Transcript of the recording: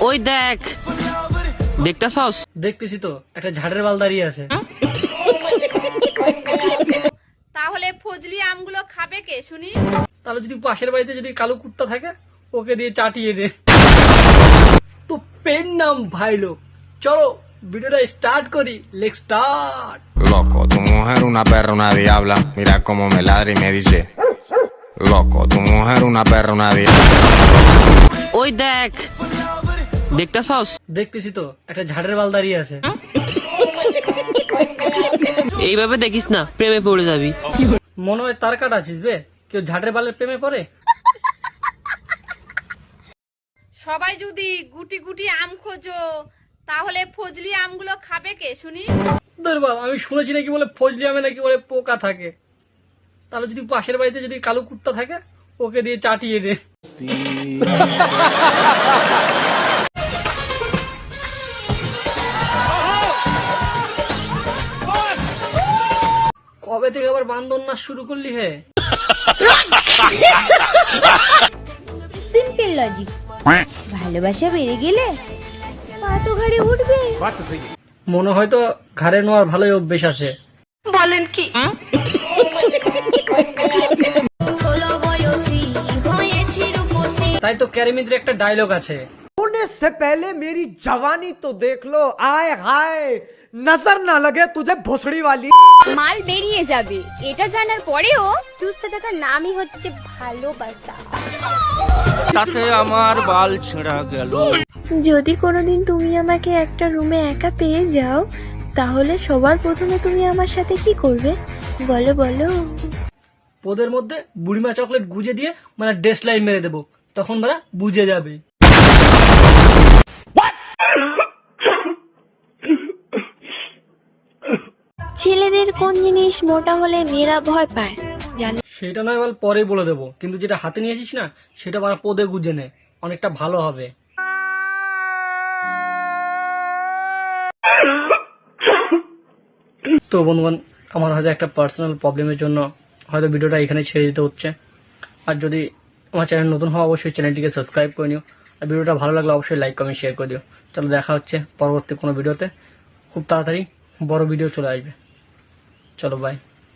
ওই দেখ, দেখতেছস? দেখতেছি তো, একটা ঝাড়ের বাল দাঁড়িয়ে আছে। তাহলে ফজলি আমগুলো খাবে কে শুনি? তাহলে যদি পাশের বাড়িতে যদি কালো কুত্তা থাকে, ওকে দিয়ে চাটিয়ে দে। তো পেন নাম ভাই লোক। চলো ভিডিওটা স্টার্ট করি। Let's start. Loco, tu mujer una perra, una diabla. Mira cómo me ladra y me dice. Loco, tu mujer una perra, una diabla. ওই দেখ, দেখতেছস? দেখতেছি তো, একটা ঝাড়ের বাল দাঁড়িয়ে আছে। এইভাবে দেখিস না, প্রেমে পড়ে যাবি। মনে হয় তার কাটা আছিস বে, কেউ ঝাড়ের বালের প্রেমে পড়ে? সবাই যদি গুটি গুটি আম খোঁজো, তাহলে ফজলি আমগুলো খাবে কে শুনি? দুর্বল, আমি শুনেছি নাকি বলে ফজলি আমে নাকি বলে পোকা থাকে। তাহলে যদি পাশের বাড়িতে যদি কালো কুত্তা থাকে, ওকে দিয়ে চাটিয়ে দে। কবে থেকে আবার বান্দর নাচ শুরু করলি হে? Simple logic. ভালোবাসা বেড়ে গেলে পা তো ঘাড়ে উঠবে। মনে হয় তো ঘাড়ে নোয়ার ভালোই অভ্যেস আছে। বলেন কি? তাই তো ক্যারিমিদের একটা ডায়লগ আছে, होने से पहले मेरी जवानी तो देख लो, आए हाय नजर ना लगे तुझे भोसड़ी वाली। মাল বেরিয়ে যাবে এটা জানার পরেও চুষতে থাকার নামই হচ্ছে ভালোবাসা। তাতে আমার বাল ছেঁড়া গেল। যদি কোনোদিন তুমি আমাকে একটা রুমে একা পেয়ে যাও, তাহলে সবার প্রথমে তুমি আমার সাথে কি করবে? বলো বলো। পোদের মধ্যে বুড়িমা চকলেট গুজে দিয়ে মানে ডেস লাইন মেরে দেবো, তখন ওরা বুঝে যাবে। ছেলেদের কোন জিনিস মোটা হলে মেয়েরা ভয় পায় জানো? সেটা নয় বল, পরে বলে দেবো, কিন্তু যেটা হাতে নিয়ে আসিস না, সেটা মানে পোদে গুজে নে, অনেকটা ভালো হবে। তো বন্ধুগণ, আমার হয়তো একটা পার্সোনাল প্রবলেমের জন্য হয়তো ভিডিওটা এখানে ছেড়ে দিতে হচ্ছে। আর যদি আমার চ্যানেল নতুন হওয়া, অবশ্যই চ্যানেলটিকে সাবস্ক্রাইব করে নিও। আর ভিডিওটা ভালো লাগলে অবশ্যই লাইক কমেন্ট শেয়ার করে দিও। চলো দেখা হচ্ছে পরবর্তী কোনো ভিডিওতে। খুব তাড়াতাড়ি বড় ভিডিও চলে আসবে। চলো বাই।